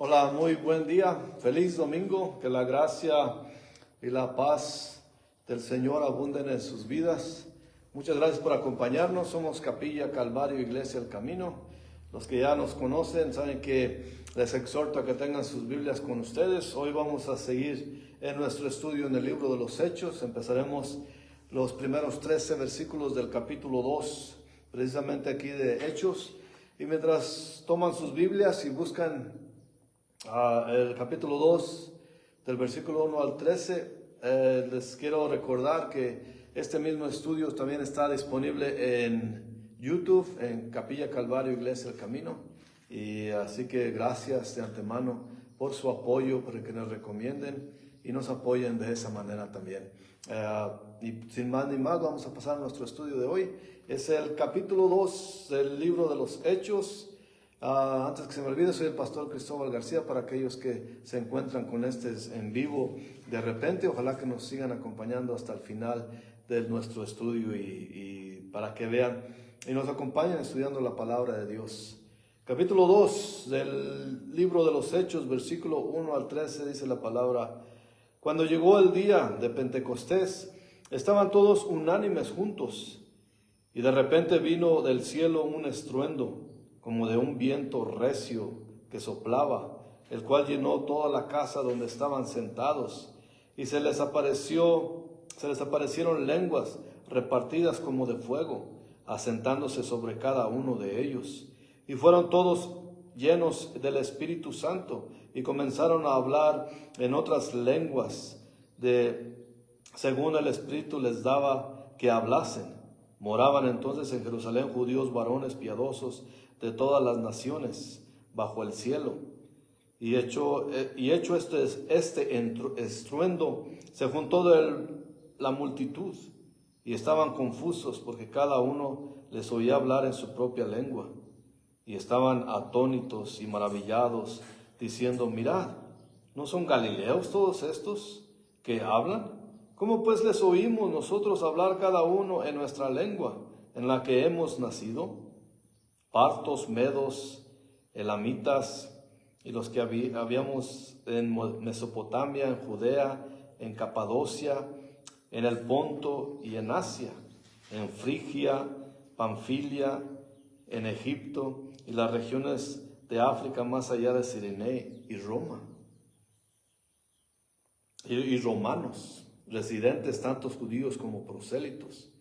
Hola, muy buen día, feliz domingo, que la gracia y la paz del Señor abunden en sus vidas. Muchas gracias por acompañarnos, somos Capilla Calvario Iglesia El Camino. Los que ya nos conocen saben que les exhorto a que tengan sus Biblias con ustedes. Hoy vamos a seguir en nuestro estudio en el libro de los Hechos. Empezaremos los primeros 13 versículos del capítulo 2, precisamente aquí de Hechos. Y mientras toman sus Biblias y buscan el capítulo 2, del versículo 1 al 13, les quiero recordar que este mismo estudio también está disponible en YouTube, en Capilla Calvario Iglesia El Camino. Y así que gracias de antemano por su apoyo, por que nos recomienden y nos apoyen de esa manera también. Y sin más ni más, vamos a pasar a nuestro estudio de hoy. Es el capítulo 2 del libro de los Hechos. Antes que se me olvide, soy el pastor Cristóbal García. Para aquellos que se encuentran con en vivo de repente, ojalá que nos sigan acompañando hasta el final de nuestro estudio y para que vean y nos acompañen estudiando la palabra de Dios. Capítulo 2 del libro de los Hechos, versículo 1 al 13, dice la palabra: Cuando llegó el día de Pentecostés, estaban todos unánimes juntos, y de repente vino del cielo un estruendo, como de un viento recio que soplaba, el cual llenó toda la casa donde estaban sentados, y se les aparecieron lenguas repartidas como de fuego, asentándose sobre cada uno de ellos. Y fueron todos llenos del Espíritu Santo, y comenzaron a hablar en otras lenguas, según el Espíritu les daba que hablasen. Moraban entonces en Jerusalén judíos varones piadosos de todas las naciones bajo el cielo. Y hecho este estruendo, se juntó la multitud, y estaban confusos porque cada uno les oía hablar en su propia lengua. Y estaban atónitos y maravillados, diciendo: Mirad, ¿no son galileos todos estos que hablan? ¿Cómo pues les oímos nosotros hablar cada uno en nuestra lengua, en la que hemos nacido? Partos, medos, elamitas, y los que habíamos en Mesopotamia, en Judea, en Capadocia, en el Ponto y en Asia, en Frigia, Panfilia, en Egipto y las regiones de África más allá de Cirené y Roma, y romanos, residentes tantos judíos como prosélitos,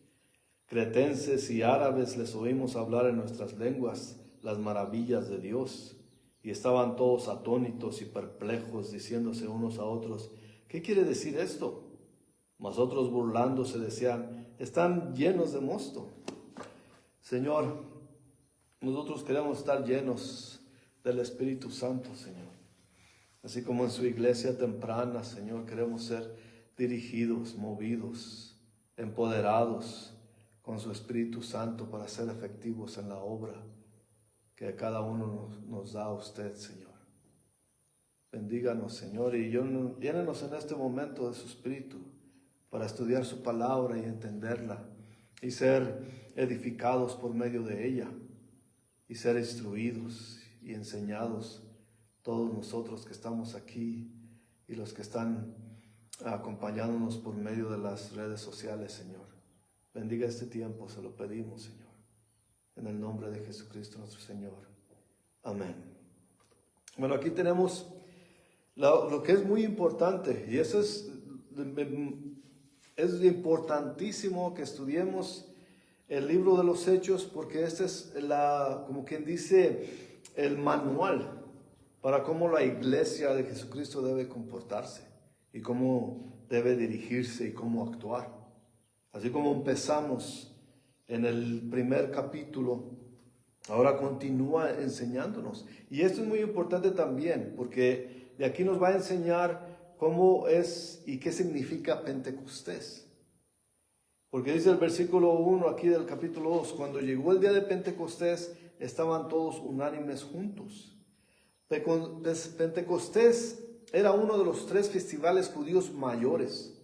cretenses y árabes, les oímos hablar en nuestras lenguas las maravillas de Dios. Y estaban todos atónitos y perplejos, diciéndose unos a otros: ¿qué quiere decir esto? Mas otros, burlándose, decían: están llenos de mosto. Señor, nosotros queremos estar llenos del Espíritu Santo, Señor. Así como en su iglesia temprana, Señor, queremos ser dirigidos, movidos, empoderados con su Espíritu Santo para ser efectivos en la obra que cada uno nos da a usted, Señor. Bendíganos, Señor, y llénenos en este momento de su Espíritu para estudiar su palabra y entenderla y ser edificados por medio de ella y ser instruidos y enseñados, todos nosotros que estamos aquí y los que están acompañándonos por medio de las redes sociales, Señor. Bendiga este tiempo, se lo pedimos, Señor, en el nombre de Jesucristo nuestro Señor. Amén. Bueno, aquí tenemos lo que es muy importante, y eso es importantísimo que estudiemos el libro de los Hechos, porque este es como quien dice, el manual para cómo la iglesia de Jesucristo debe comportarse y cómo debe dirigirse y cómo actuar. Así como empezamos en el primer capítulo, ahora continúa enseñándonos. Y esto es muy importante también, porque de aquí nos va a enseñar cómo es y qué significa Pentecostés. Porque dice el versículo 1 aquí del capítulo 2, cuando llegó el día de Pentecostés, estaban todos unánimes juntos. Pentecostés era uno de los 3 festivales judíos mayores.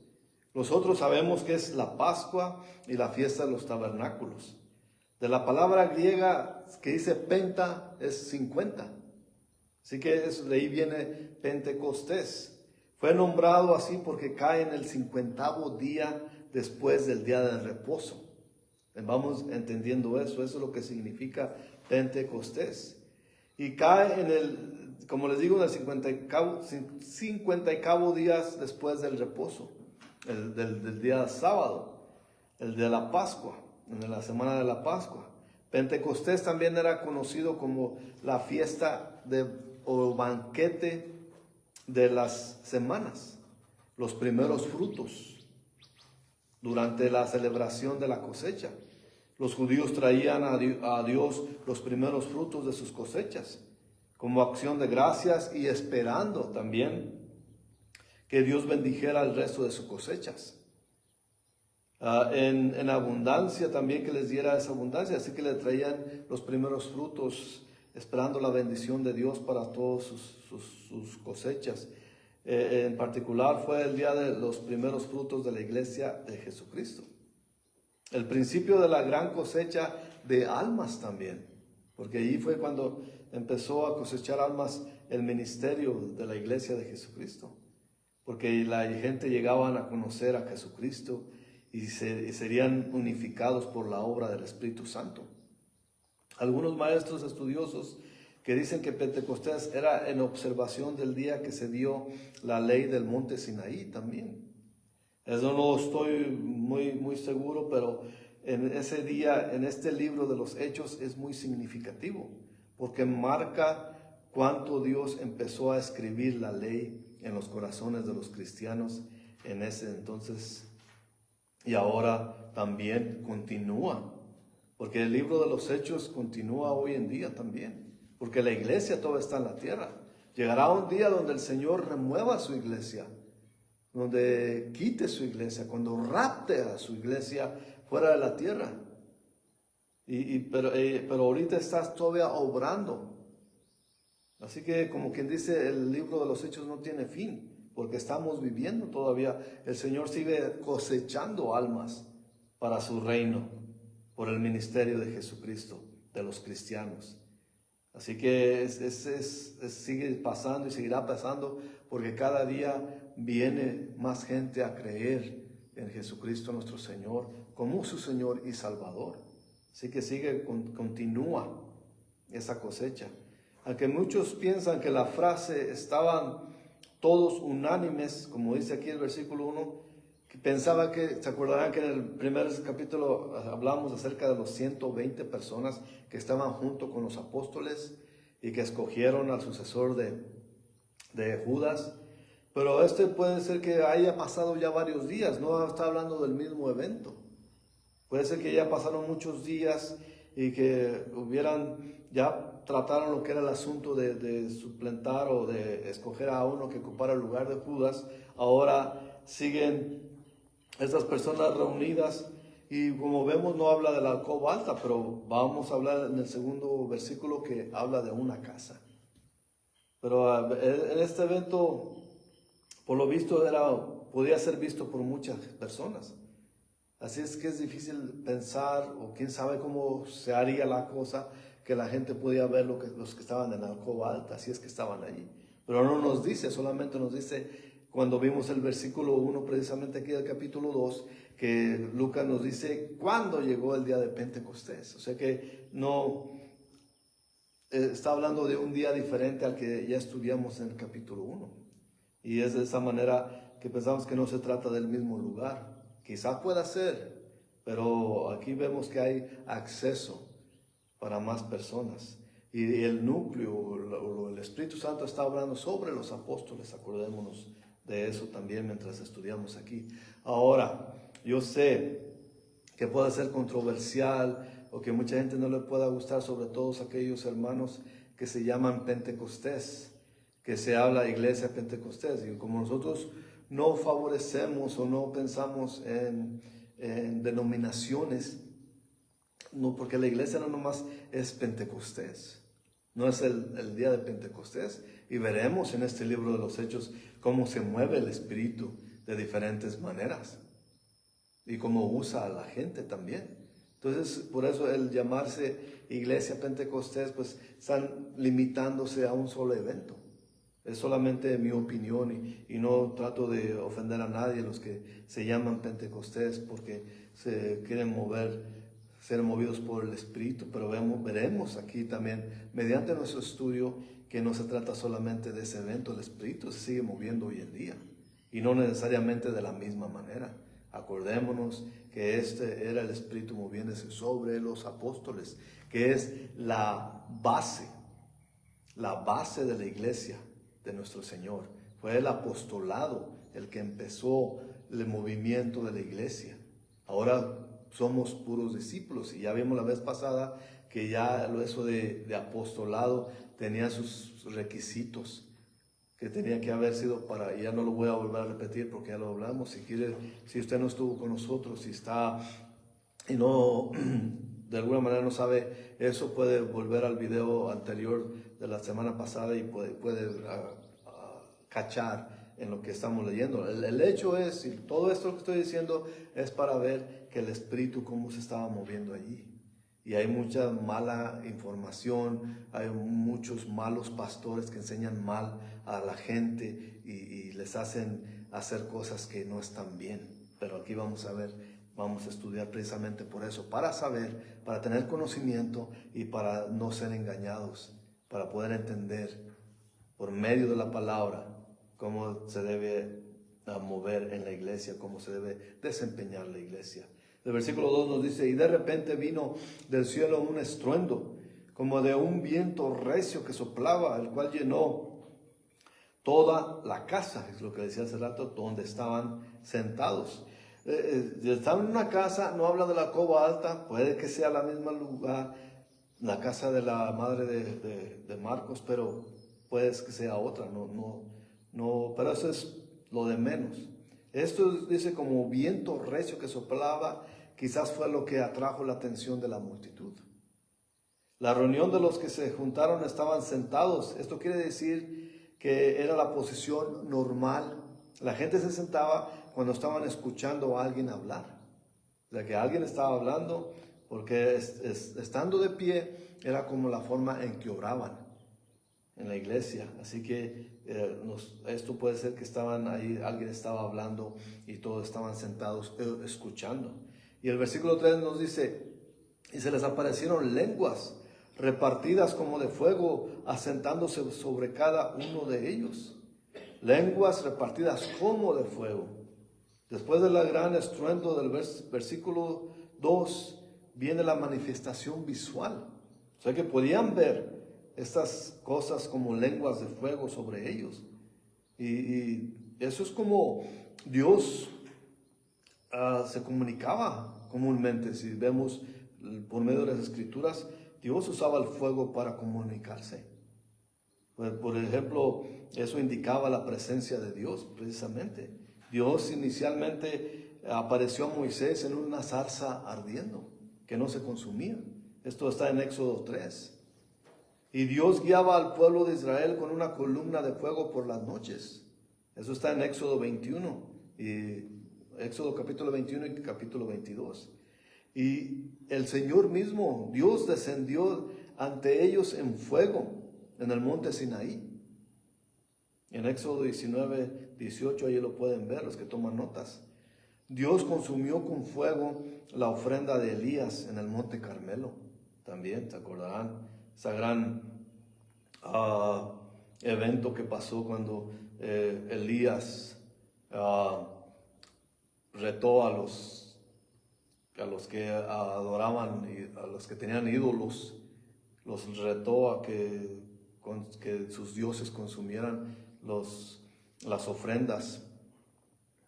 Nosotros sabemos que es la Pascua y la fiesta de los tabernáculos. De la palabra griega que dice penta es 50. Así que de ahí viene Pentecostés. Fue nombrado así porque cae en el 50º día después del día del reposo. Vamos entendiendo eso es lo que significa Pentecostés. Y cae como les digo, en el 50º días después del reposo, del día sábado, el de la Pascua, en la semana de la Pascua. Pentecostés también era conocido como la fiesta o banquete de las semanas, los primeros frutos, durante la celebración de la cosecha. Los judíos traían a Dios los primeros frutos de sus cosechas, como acción de gracias y esperando también que Dios bendijera el resto de sus cosechas. En abundancia también, que les diera esa abundancia, así que le traían los primeros frutos, esperando la bendición de Dios para todas sus cosechas. En particular fue el día de los primeros frutos de la iglesia de Jesucristo. El principio de la gran cosecha de almas también, porque allí fue cuando empezó a cosechar almas el ministerio de la iglesia de Jesucristo, porque la gente llegaban a conocer a Jesucristo y serían unificados por la obra del Espíritu Santo. Algunos maestros estudiosos que dicen que Pentecostés era en observación del día que se dio la ley del monte Sinaí también. Eso no estoy muy seguro, pero en ese día, en este libro de los Hechos, es muy significativo, porque marca cuánto Dios empezó a escribir la ley en los corazones de los cristianos en ese entonces, y ahora también continúa, porque el libro de los Hechos continúa hoy en día también, porque la iglesia todavía está en la tierra. Llegará un día donde el Señor remueva su iglesia, donde quite su iglesia, cuando rapte a su iglesia fuera de la tierra. Pero ahorita estás todavía obrando. Así que, como quien dice, el libro de los Hechos no tiene fin, porque estamos viviendo todavía. El Señor sigue cosechando almas para su reino, por el ministerio de Jesucristo, de los cristianos. Así que sigue pasando y seguirá pasando, porque cada día viene más gente a creer en Jesucristo nuestro Señor como su Señor y Salvador. Así que continúa esa cosecha. Aunque muchos piensan que la frase estaban todos unánimes, como dice aquí el versículo 1, que pensaba que, se acordarán que en el primer capítulo hablamos acerca de los 120 personas que estaban junto con los apóstoles y que escogieron al sucesor de Judas. Pero puede ser que haya pasado ya varios días, no está hablando del mismo evento. Puede ser que ya pasaron muchos días y que ya trataron lo que era el asunto de suplantar o de escoger a uno que ocupara el lugar de Judas. Ahora siguen estas personas reunidas, y como vemos no habla de la alcoba alta, pero vamos a hablar en el segundo versículo que habla de una casa. Pero en este evento, por lo visto, podía ser visto por muchas personas. Así es que es difícil pensar, o quién sabe cómo se haría la cosa, que la gente podía ver los que estaban en la alcoba alta, así es que estaban allí. Pero no nos dice, solamente nos dice, cuando vimos el versículo 1, precisamente aquí del capítulo 2, que Lucas nos dice cuándo llegó el día de Pentecostés. O sea que no está hablando de un día diferente al que ya estudiamos en el capítulo 1. Y es de esa manera que pensamos que no se trata del mismo lugar. Quizás pueda ser, pero aquí vemos que hay acceso para más personas. Y el núcleo, el Espíritu Santo está hablando sobre los apóstoles, acordémonos de eso también mientras estudiamos aquí. Ahora, yo sé que puede ser controversial o que mucha gente no le pueda gustar, sobre todos aquellos hermanos que se llaman Pentecostés, que se habla iglesia Pentecostés. Y como nosotros no favorecemos o no pensamos en denominaciones, no, porque la iglesia no nomás es Pentecostés, no es el día de Pentecostés. Y veremos en este libro de los Hechos cómo se mueve el Espíritu de diferentes maneras y cómo usa a la gente también. Entonces, por eso el llamarse Iglesia Pentecostés, pues están limitándose a un solo evento. Es solamente mi opinión y no trato de ofender a nadie los que se llaman Pentecostés porque se quieren ser movidos por el Espíritu, pero veremos aquí también, mediante nuestro estudio, que no se trata solamente de ese evento. El Espíritu se sigue moviendo hoy en día y no necesariamente de la misma manera. Acordémonos que este era el Espíritu moviéndose sobre los apóstoles, que es la base de la iglesia de nuestro Señor. Fue el apostolado el que empezó el movimiento de la iglesia. Ahora somos puros discípulos y ya vimos la vez pasada que ya eso de apostolado tenía sus requisitos que tenía que haber sido y ya no lo voy a volver a repetir porque ya lo hablamos. Si usted no estuvo con nosotros, y no, de alguna manera no sabe eso, puede volver al video anterior de la semana pasada y puede cachar en lo que estamos leyendo. El hecho es, y todo esto que estoy diciendo es para ver que el Espíritu cómo se estaba moviendo allí. Y hay mucha mala información, hay muchos malos pastores que enseñan mal a la gente y les hacen hacer cosas que no están bien. Pero aquí vamos a estudiar precisamente por eso, para saber, para tener conocimiento y para no ser engañados, para poder entender por medio de la palabra cómo se debe mover en la iglesia, cómo se debe desempeñar la iglesia. El versículo 2 nos dice, y de repente vino del cielo un estruendo, como de un viento recio que soplaba, el cual llenó toda la casa, es lo que decía hace rato, donde estaban sentados. Estaban en una casa, no habla de la cova alta, puede que sea la misma lugar, la casa de la madre de Marcos, pero puede que sea otra, no, pero eso es lo de menos. Esto dice como viento recio que soplaba, quizás fue lo que atrajo la atención de la multitud. La reunión de los que se juntaron estaban sentados. Esto quiere decir que era la posición normal. La gente se sentaba cuando estaban escuchando a alguien hablar. O sea, que alguien estaba hablando, porque estando de pie era como la forma en que oraban en la iglesia. Así que esto puede ser que estaban ahí, alguien estaba hablando y todos estaban sentados escuchando. Y el versículo 3 nos dice, y se les aparecieron lenguas repartidas como de fuego, asentándose sobre cada uno de ellos. Lenguas repartidas como de fuego. Después del gran estruendo del versículo 2 viene la manifestación visual. O sea que podían ver estas cosas como lenguas de fuego sobre ellos. Y eso es como Dios se comunicaba comúnmente. Si vemos por medio de las escrituras, Dios usaba el fuego para comunicarse. Pues, por ejemplo, eso indicaba la presencia de Dios precisamente. Dios inicialmente apareció a Moisés en una zarza ardiendo que no se consumía. Esto está en Éxodo 3. Y Dios guiaba al pueblo de Israel con una columna de fuego por las noches. Eso está en Éxodo 21, Éxodo capítulo 21 y capítulo 22. Y el Señor mismo, Dios descendió ante ellos en fuego en el monte Sinaí. En Éxodo 19, 18, ahí lo pueden ver los que toman notas. Dios consumió con fuego la ofrenda de Elías en el monte Carmelo. También, ¿se acordarán? Ese gran evento que pasó cuando Elías retó a los que adoraban y a los que tenían ídolos, los retó a que sus dioses consumieran las ofrendas.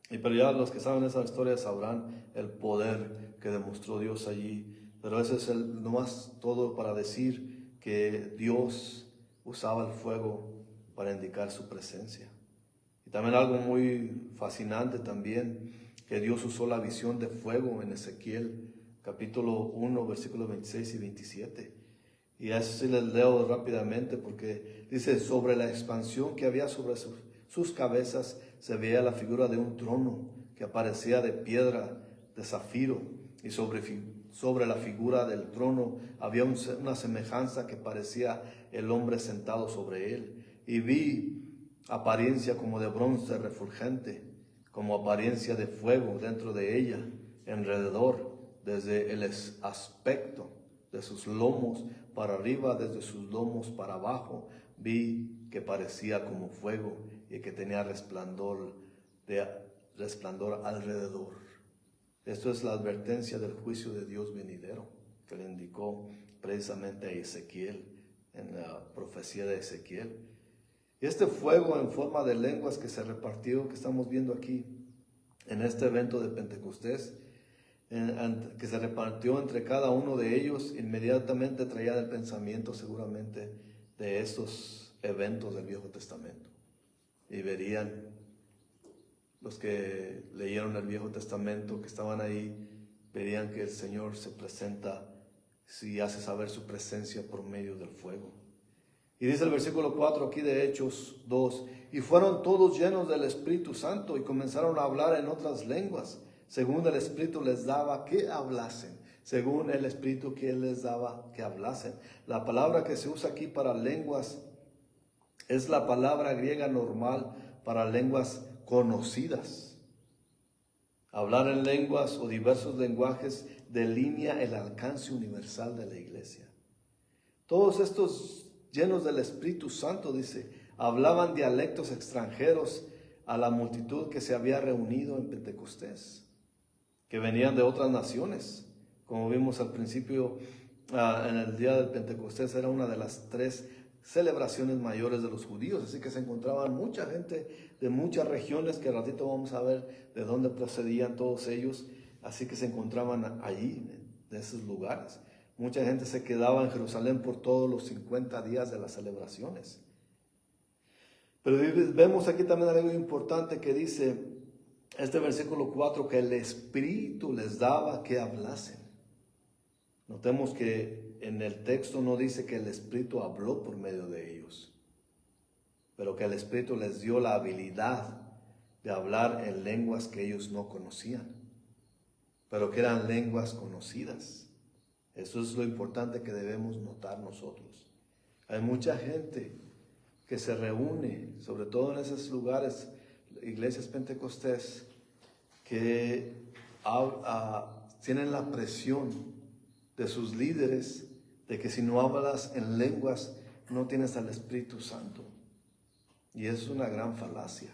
Pero ya los que saben esa historia sabrán el poder que demostró Dios allí. Pero ese es nomás todo para decir que Dios usaba el fuego para indicar su presencia. Y también algo muy fascinante también, que Dios usó la visión de fuego en Ezequiel, capítulo 1, versículos 26 y 27. Y a eso sí les leo rápidamente porque dice, sobre la expansión que había sobre sus cabezas se veía la figura de un trono que aparecía de piedra de zafiro y sobre sobre la figura del trono había una semejanza que parecía el hombre sentado sobre él. Y vi apariencia como de bronce refulgente, como apariencia de fuego dentro de ella, alrededor, desde el aspecto de sus lomos para arriba, desde sus lomos para abajo. Vi que parecía como fuego y que tenía resplandor alrededor. Esto es la advertencia del juicio de Dios venidero que le indicó precisamente a Ezequiel en la profecía de Ezequiel. Y este fuego en forma de lenguas que se repartió, que estamos viendo aquí en este evento de Pentecostés, que se repartió entre cada uno de ellos, inmediatamente traía el pensamiento seguramente de estos eventos del Viejo Testamento. Y verían los que leyeron el Viejo Testamento, que estaban ahí, verían que el Señor se presenta, si hace saber su presencia por medio del fuego. Y dice el versículo 4 aquí de Hechos 2, y fueron todos llenos del Espíritu Santo y comenzaron a hablar en otras lenguas, según el Espíritu les daba que hablasen, según el Espíritu que Él les daba que hablasen. La palabra que se usa aquí para lenguas es la palabra griega normal para lenguas conocidas. Hablar en lenguas o diversos lenguajes delinea el alcance universal de la iglesia. Todos estos llenos del Espíritu Santo, dice, hablaban dialectos extranjeros a la multitud que se había reunido en Pentecostés, que venían de otras naciones. Como vimos al principio, en el día del Pentecostés era una de las 3 celebraciones mayores de los judíos, así que se encontraban mucha gente de muchas regiones, que al ratito vamos a ver de dónde procedían todos ellos, así que se encontraban allí, de esos lugares. Mucha gente se quedaba en Jerusalén por todos los 50 días de las celebraciones. Pero vemos aquí también algo importante que dice este versículo 4, que el Espíritu les daba que hablasen. Notemos que en el texto no dice que el Espíritu habló por medio de ellos, pero que el Espíritu les dio la habilidad de hablar en lenguas que ellos no conocían, pero que eran lenguas conocidas. Eso es lo importante que debemos notar nosotros. Hay mucha gente que se reúne, sobre todo en esos lugares, iglesias pentecostés, que tienen la presión de sus líderes de que si no hablas en lenguas no tienes al Espíritu Santo. Y es una gran falacia.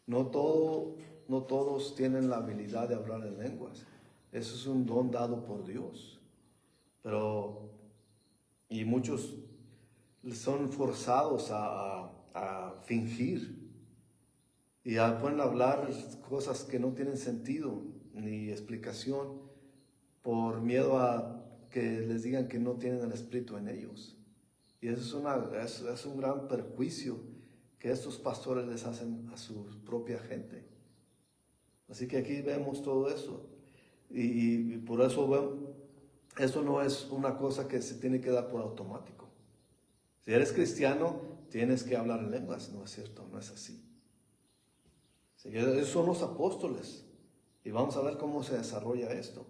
No todos tienen la habilidad de hablar en lenguas. Eso es un don dado por Dios. Y muchos son forzados a fingir y pueden hablar cosas que no tienen sentido ni explicación por miedo a que les digan que no tienen el Espíritu en ellos. Y eso es un gran perjuicio que estos pastores les hacen a su propia gente. Así que aquí vemos todo eso. Y por eso eso no es una cosa que se tiene que dar por automático. Si eres cristiano, tienes que hablar en lenguas. No es cierto, no es así. Esos son los apóstoles. Y vamos a ver cómo se desarrolla esto.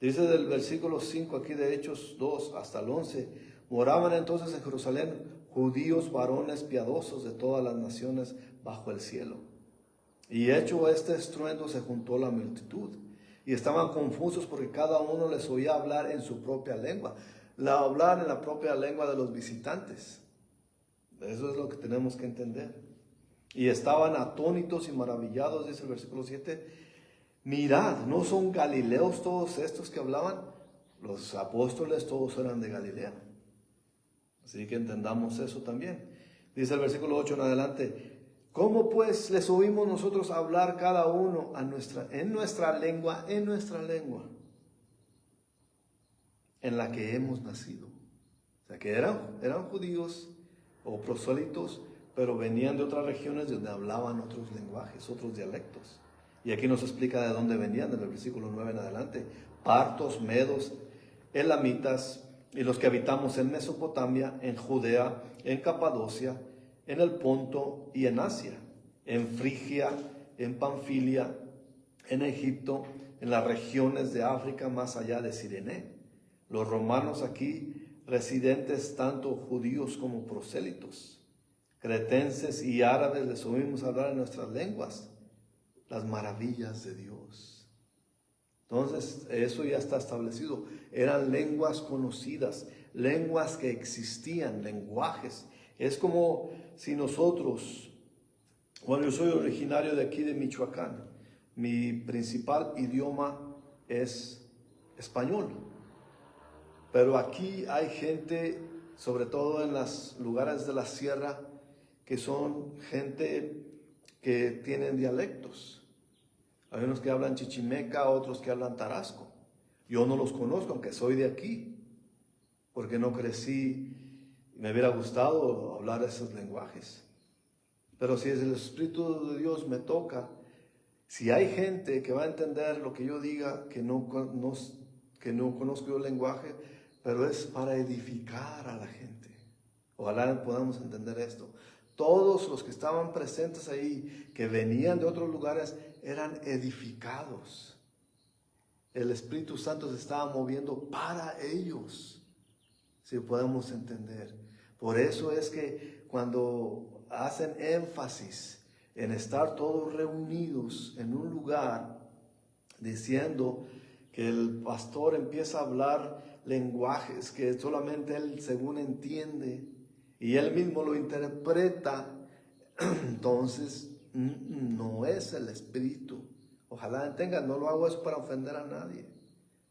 Dice del versículo 5 aquí de Hechos 2 hasta el 11. Moraban entonces en Jerusalén judíos varones piadosos de todas las naciones bajo el cielo. Y hecho este estruendo se juntó la multitud. Y estaban confusos porque cada uno les oía hablar en su propia lengua. Hablar en la propia lengua de los visitantes. Eso es lo que tenemos que entender. Y estaban atónitos y maravillados, dice el versículo 7. Mirad, ¿no son galileos todos estos que hablaban? Los apóstoles todos eran de Galilea. Así que entendamos eso también. Dice el versículo 8 en adelante. ¿Cómo pues les oímos nosotros hablar cada uno en nuestra lengua, en la que hemos nacido? O sea que eran judíos o prosélitos, pero venían de otras regiones donde hablaban otros lenguajes, otros dialectos. Y aquí nos explica de dónde venían, en el versículo 9 en adelante. Partos, medos, elamitas, y los que habitamos en Mesopotamia, en Judea, en Capadocia, en el Ponto y en Asia, en Frigia, en Panfilia, en Egipto, en las regiones de África más allá de Cirene. Los romanos aquí, residentes tanto judíos como prosélitos, cretenses y árabes, les oímos hablar en nuestras lenguas las maravillas de Dios. Entonces, eso ya está establecido. Eran lenguas conocidas, lenguas que existían, lenguajes. Es como si nosotros, bueno, yo soy originario de aquí de Michoacán, mi principal idioma es español, pero aquí hay gente, sobre todo en los lugares de la sierra, que son gente que tienen dialectos. Hay unos que hablan chichimeca, otros que hablan tarasco. Yo no los conozco, aunque soy de aquí, porque no crecí y me hubiera gustado hablar esos lenguajes. Pero si es el Espíritu de Dios me toca, si hay gente que va a entender lo que yo diga, que no conozco yo el lenguaje, pero es para edificar a la gente. Ojalá podamos entender esto. Todos los que estaban presentes ahí, que venían de otros lugares, eran edificados. El Espíritu Santo se estaba moviendo para ellos, si podemos entender. Por eso es que cuando hacen énfasis en estar todos reunidos en un lugar, diciendo que el pastor empieza a hablar lenguajes que solamente él según entiende y él mismo lo interpreta, entonces no es el Espíritu. Ojalá entiendan, no lo hago eso para ofender a nadie.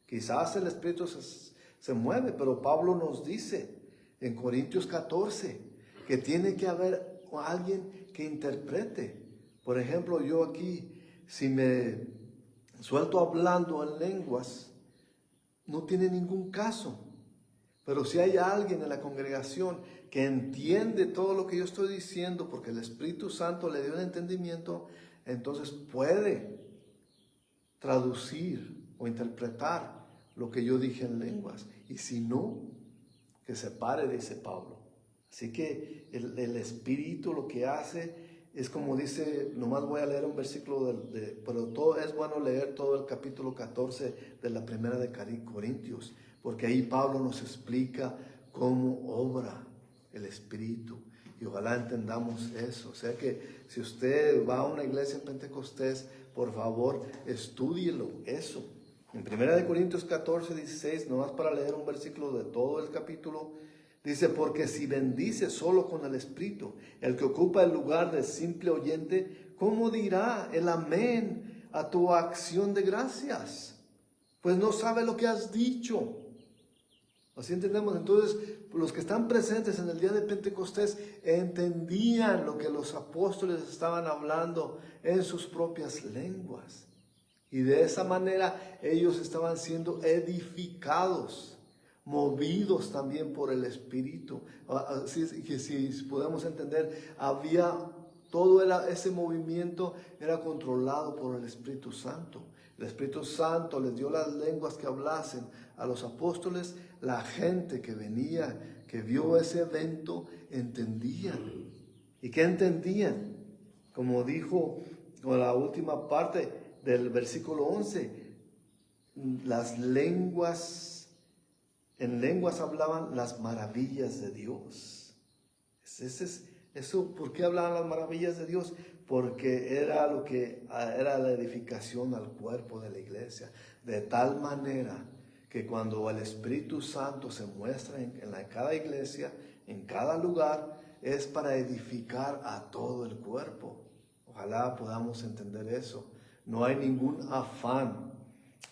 Quizás el Espíritu se mueve, pero Pablo nos dice en Corintios 14 que tiene que haber alguien que interprete. Por ejemplo, yo aquí, si me suelto hablando en lenguas, no tiene ningún caso. Pero si hay alguien en la congregación que entiende todo lo que yo estoy diciendo, porque el Espíritu Santo le dio el entendimiento, entonces puede traducir o interpretar lo que yo dije en lenguas. Y si no, que se pare, dice Pablo. Así que el Espíritu lo que hace es como dice, nomás voy a leer un versículo, pero todo es bueno leer todo el capítulo 14 de la primera de Corintios, porque ahí Pablo nos explica cómo obra el Espíritu. Y ojalá entendamos eso. O sea que si usted va a una iglesia en Pentecostés, por favor, estúdielo eso. En 1 Corintios 14, 16, nomás para leer un versículo de todo el capítulo, dice, porque si bendice solo con el Espíritu, el que ocupa el lugar de simple oyente, ¿cómo dirá el amén a tu acción de gracias? Pues no sabe lo que has dicho. Así entendemos. Entonces, los que están presentes en el día de Pentecostés entendían lo que los apóstoles estaban hablando en sus propias lenguas. Y de esa manera ellos estaban siendo edificados, movidos también por el Espíritu. Así que si podemos entender, ese movimiento era controlado por el Espíritu Santo. El Espíritu Santo les dio las lenguas que hablasen a los apóstoles. La gente que venía, que vio ese evento, entendían. ¿Y qué entendían? Como dijo con la última parte del versículo 11, en lenguas hablaban las maravillas de Dios. Eso, ¿por qué hablaban las maravillas de Dios? Porque era era la edificación al cuerpo de la iglesia. De tal manera que cuando el Espíritu Santo se muestra en cada iglesia, en cada lugar, es para edificar a todo el cuerpo. Ojalá podamos entender eso. No hay ningún afán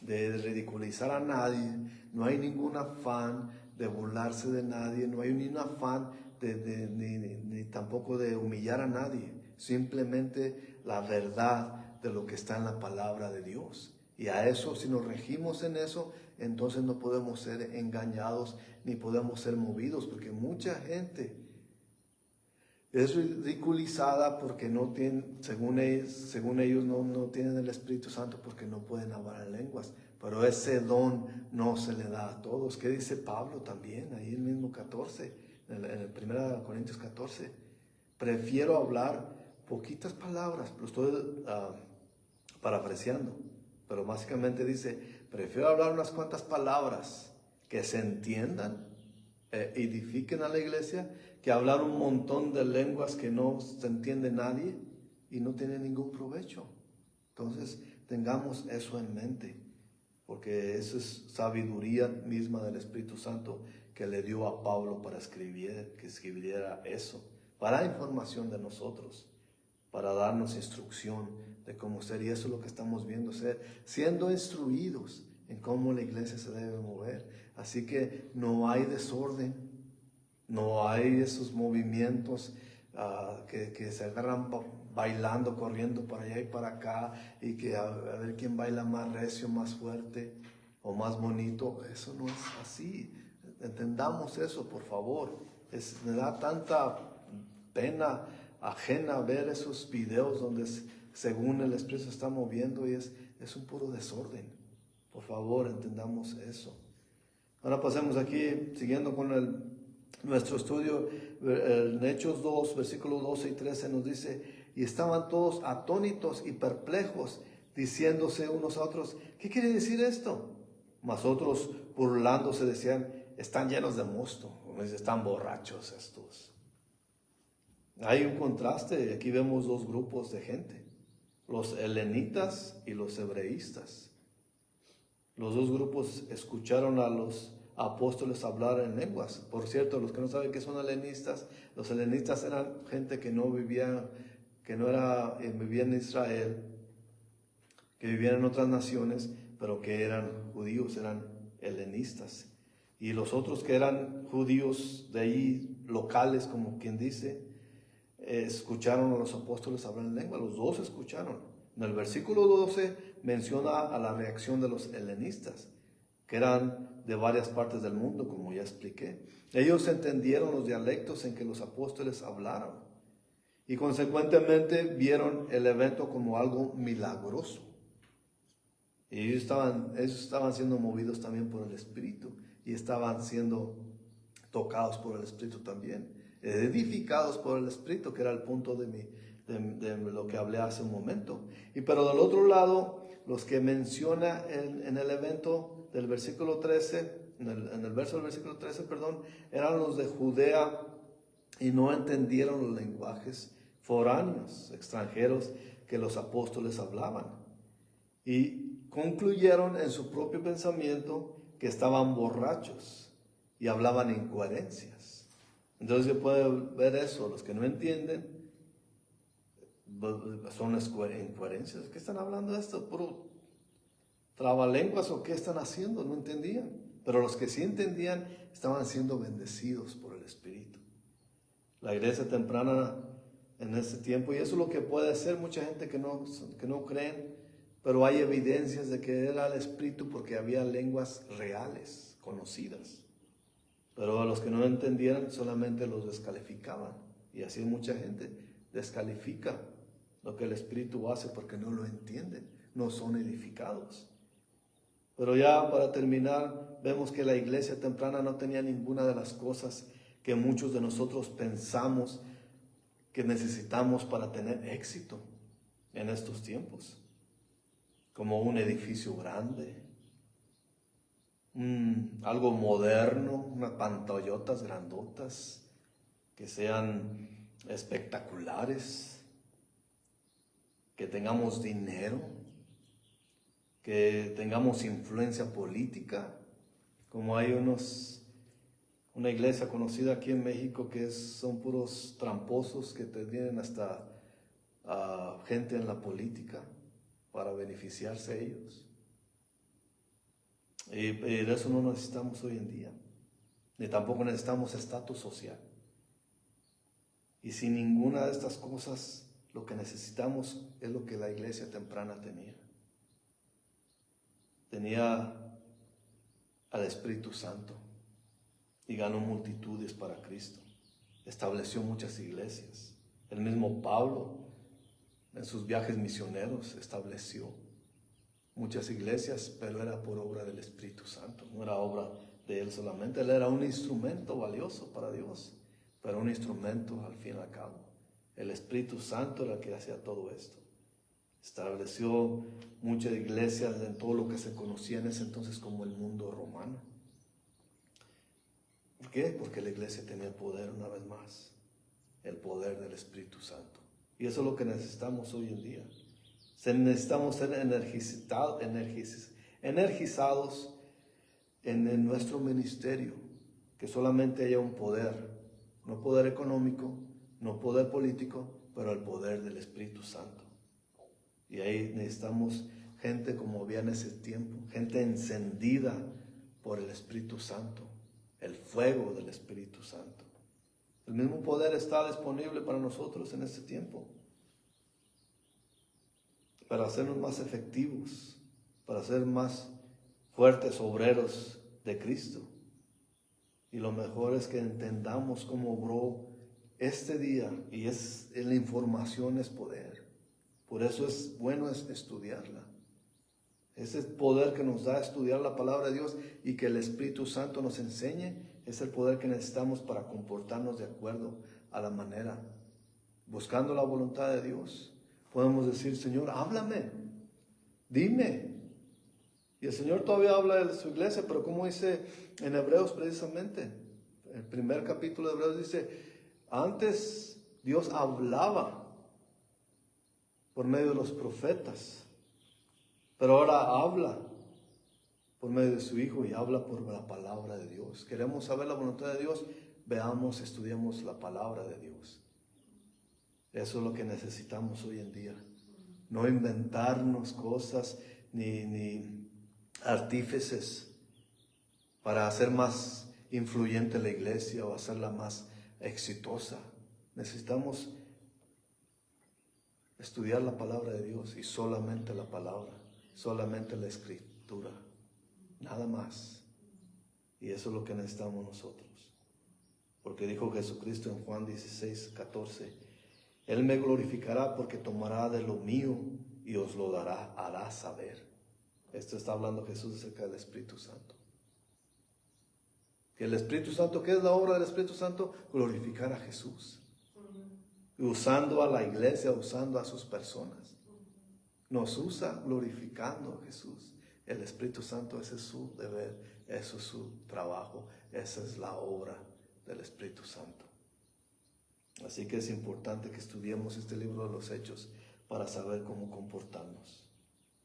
de ridiculizar a nadie, no hay ningún afán de burlarse de nadie, no hay ningún afán ni tampoco de humillar a nadie. Simplemente la verdad de lo que está en la palabra de Dios. Y a eso, si nos regimos en eso, entonces no podemos ser engañados ni podemos ser movidos, porque mucha gente es ridiculizada porque no tienen, según ellos no tienen el Espíritu Santo porque no pueden hablar en lenguas. Pero ese don no se le da a todos. ¿Qué dice Pablo también? Ahí el mismo 14, en el 1 Corintios 14. Prefiero hablar poquitas palabras, lo estoy parafraseando. pero básicamente dice, prefiero hablar unas cuantas palabras que se entiendan, edifiquen a la iglesia, que hablar un montón de lenguas que no se entiende nadie y no tiene ningún provecho. Entonces, tengamos eso en mente, porque eso es sabiduría misma del Espíritu Santo que le dio a Pablo para que escribiera eso, para información de nosotros, para darnos instrucción de cómo ser. Y eso es lo que estamos viendo, siendo instruidos en cómo la iglesia se debe mover. Así que no hay desorden, no hay esos movimientos que se agarran bailando, corriendo para allá y para acá, y que a ver quién baila más recio, más fuerte o más bonito. Eso no es así. Entendamos eso, por favor. Me da tanta pena ajena ver esos videos donde según el Espíritu se está moviendo y es un puro desorden. Por favor, entendamos eso. Ahora pasemos aquí, siguiendo con nuestro estudio, en Hechos 2, versículos 12 y 13 nos dice, y estaban todos atónitos y perplejos, diciéndose unos a otros, ¿qué quiere decir esto? Mas otros, burlándose, decían, están llenos de mosto, están borrachos estos. Hay un contraste, aquí vemos dos grupos de gente, los helenitas y los hebreístas. Los dos grupos escucharon a los apóstoles hablar en lenguas. Por cierto, los que no saben qué son helenistas, los helenistas eran gente que no vivía en Israel, que vivían en otras naciones, pero que eran judíos, eran helenistas. Y los otros que eran judíos de ahí, locales, como quien dice, escucharon a los apóstoles hablar en lengua. Los dos escucharon. En el versículo 12 menciona a la reacción de los helenistas, que eran de varias partes del mundo, como ya expliqué. Ellos entendieron los dialectos en que los apóstoles hablaron y consecuentemente vieron el evento como algo milagroso. Y ellos estaban siendo movidos también por el Espíritu y estaban siendo tocados por el Espíritu también, edificados por el Espíritu, que era el punto de lo que hablé hace un momento. Pero del otro lado, los que menciona en el evento del versículo 13, en el verso del versículo 13, eran los de Judea y no entendieron los lenguajes foráneos, extranjeros, que los apóstoles hablaban. Y concluyeron en su propio pensamiento que estaban borrachos y hablaban incoherencias. Entonces se puede ver eso, los que no entienden son las incoherencias. ¿Qué están hablando de esto? ¿Puro trabalenguas o qué están haciendo? No entendían. Pero los que sí entendían estaban siendo bendecidos por el Espíritu. La iglesia temprana en este tiempo, y eso es lo que puede hacer mucha gente que no creen, pero hay evidencias de que era el Espíritu porque había lenguas reales, conocidas. Pero a los que no entendieran solamente los descalificaban. Y así mucha gente descalifica lo que el Espíritu hace porque no lo entienden, no son edificados. Pero ya para terminar, vemos que la iglesia temprana no tenía ninguna de las cosas que muchos de nosotros pensamos que necesitamos para tener éxito en estos tiempos. Como un edificio grande, algo moderno, unas pantallotas grandotas que sean espectaculares, que tengamos dinero, que tengamos influencia política, como hay una iglesia conocida aquí en México que son puros tramposos que tienen hasta gente en la política para beneficiarse ellos. Y de eso no necesitamos hoy en día, ni tampoco necesitamos estatus social. Y sin ninguna de estas cosas, lo que necesitamos es lo que la iglesia temprana tenía. Tenía al Espíritu Santo y ganó multitudes para Cristo. Estableció muchas iglesias. El mismo Pablo, en sus viajes misioneros, estableció muchas iglesias, pero era por obra del Espíritu Santo, no era obra de él solamente. Él era un instrumento valioso para Dios, pero un instrumento al fin y al cabo. El Espíritu Santo era el que hacía todo esto. Estableció muchas iglesias en todo lo que se conocía en ese entonces como el mundo romano. ¿Por qué? Porque la iglesia tenía poder una vez más, el poder del Espíritu Santo. Y eso es lo que necesitamos hoy en día. Necesitamos ser energizados en nuestro ministerio, que solamente haya un poder, no poder económico, no poder político, pero el poder del Espíritu Santo. Y ahí necesitamos gente como había en ese tiempo, gente encendida por el Espíritu Santo, el fuego del Espíritu Santo. El mismo poder está disponible para nosotros en este tiempo, para hacernos más efectivos, para ser más fuertes obreros de Cristo. Y lo mejor es que entendamos cómo obró este día, y la información es poder. Por eso es bueno estudiarla. Ese poder que nos da estudiar la palabra de Dios y que el Espíritu Santo nos enseñe, es el poder que necesitamos para comportarnos de acuerdo a la manera. Buscando la voluntad de Dios, podemos decir: Señor, háblame, dime. Y el Señor todavía habla de su iglesia, pero como dice en Hebreos precisamente, el primer capítulo de Hebreos dice: antes Dios hablaba por medio de los profetas, pero ahora habla por medio de su Hijo y habla por la palabra de Dios. Queremos saber la voluntad de Dios, veamos, estudiemos la palabra de Dios. Eso es lo que necesitamos hoy en día. No inventarnos cosas ni artífices para hacer más influyente la iglesia o hacerla más exitosa. Necesitamos estudiar la palabra de Dios, y solamente la palabra, solamente la escritura, nada más. Y eso es lo que necesitamos nosotros. Porque dijo Jesucristo en Juan 16:14: Él me glorificará porque tomará de lo mío y os lo hará saber. Esto está hablando Jesús acerca del Espíritu Santo. Que el Espíritu Santo, ¿qué es la obra del Espíritu Santo? Glorificar a Jesús. Usando a la iglesia, usando a sus personas. Nos usa glorificando a Jesús. El Espíritu Santo, ese es su deber, eso es su trabajo, esa es la obra del Espíritu Santo. Así que es importante que estudiemos este libro de los Hechos para saber cómo comportarnos.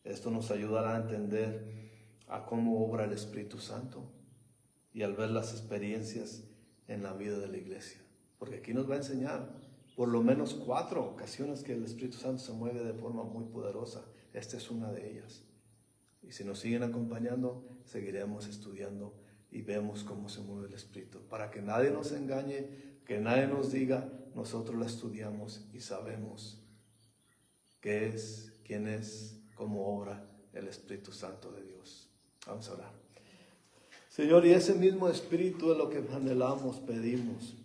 Esto nos ayudará a entender a cómo obra el Espíritu Santo y al ver las experiencias en la vida de la iglesia. Porque aquí nos va a enseñar por lo menos 4 ocasiones que el Espíritu Santo se mueve de forma muy poderosa. Esta es una de ellas. Y si nos siguen acompañando, seguiremos estudiando y vemos cómo se mueve el Espíritu. Para que nadie nos engañe, que nadie nos diga, nosotros la estudiamos y sabemos qué es, quién es, cómo obra el Espíritu Santo de Dios. Vamos a orar. Señor, y ese mismo Espíritu es lo que anhelamos, pedimos.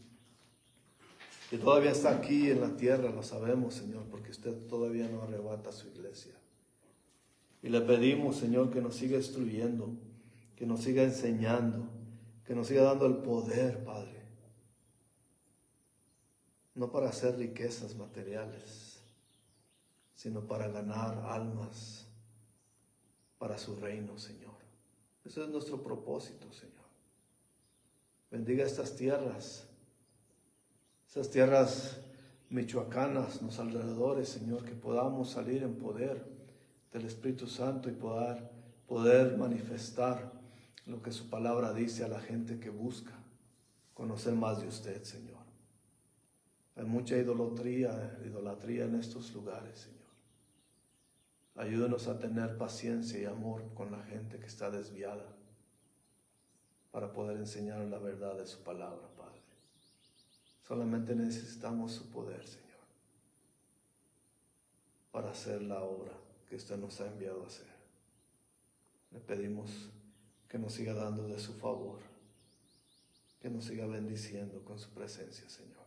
Que todavía está aquí en la tierra, lo sabemos, Señor, porque usted todavía no arrebata su iglesia. Y le pedimos, Señor, que nos siga instruyendo, que nos siga enseñando, que nos siga dando el poder, Padre. No para hacer riquezas materiales, sino para ganar almas para su reino, Señor. Ese es nuestro propósito, Señor. Bendiga estas tierras, esas tierras michoacanas, los alrededores, Señor, que podamos salir en poder del Espíritu Santo y poder manifestar lo que su palabra dice a la gente que busca conocer más de usted, Señor. Hay mucha idolatría en estos lugares, Señor. Ayúdenos a tener paciencia y amor con la gente que está desviada para poder enseñar la verdad de su palabra, Padre. Solamente necesitamos su poder, Señor, para hacer la obra que usted nos ha enviado a hacer. Le pedimos que nos siga dando de su favor, que nos siga bendiciendo con su presencia, Señor.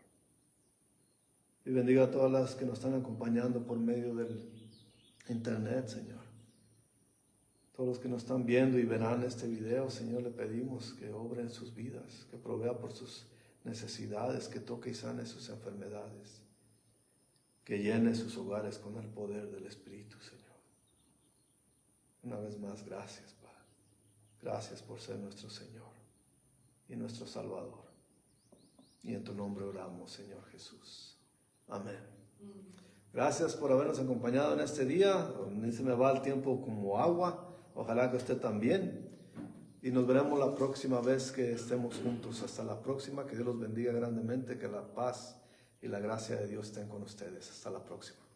Y bendiga a todas las que nos están acompañando por medio del internet, Señor. Todos los que nos están viendo y verán este video, Señor, le pedimos que obre en sus vidas, que provea por sus necesidades, que toque y sane sus enfermedades. que llene sus hogares con el poder del Espíritu, Señor. Una vez más, gracias, Padre. Gracias por ser nuestro Señor y nuestro Salvador. Y en tu nombre oramos, Señor Jesús. Amén. Gracias por habernos acompañado en este día. A mí se me va el tiempo como agua. Ojalá que usted también. Y nos veremos la próxima vez que estemos juntos. Hasta la próxima. Que Dios los bendiga grandemente. Que la paz y la gracia de Dios estén con ustedes. Hasta la próxima.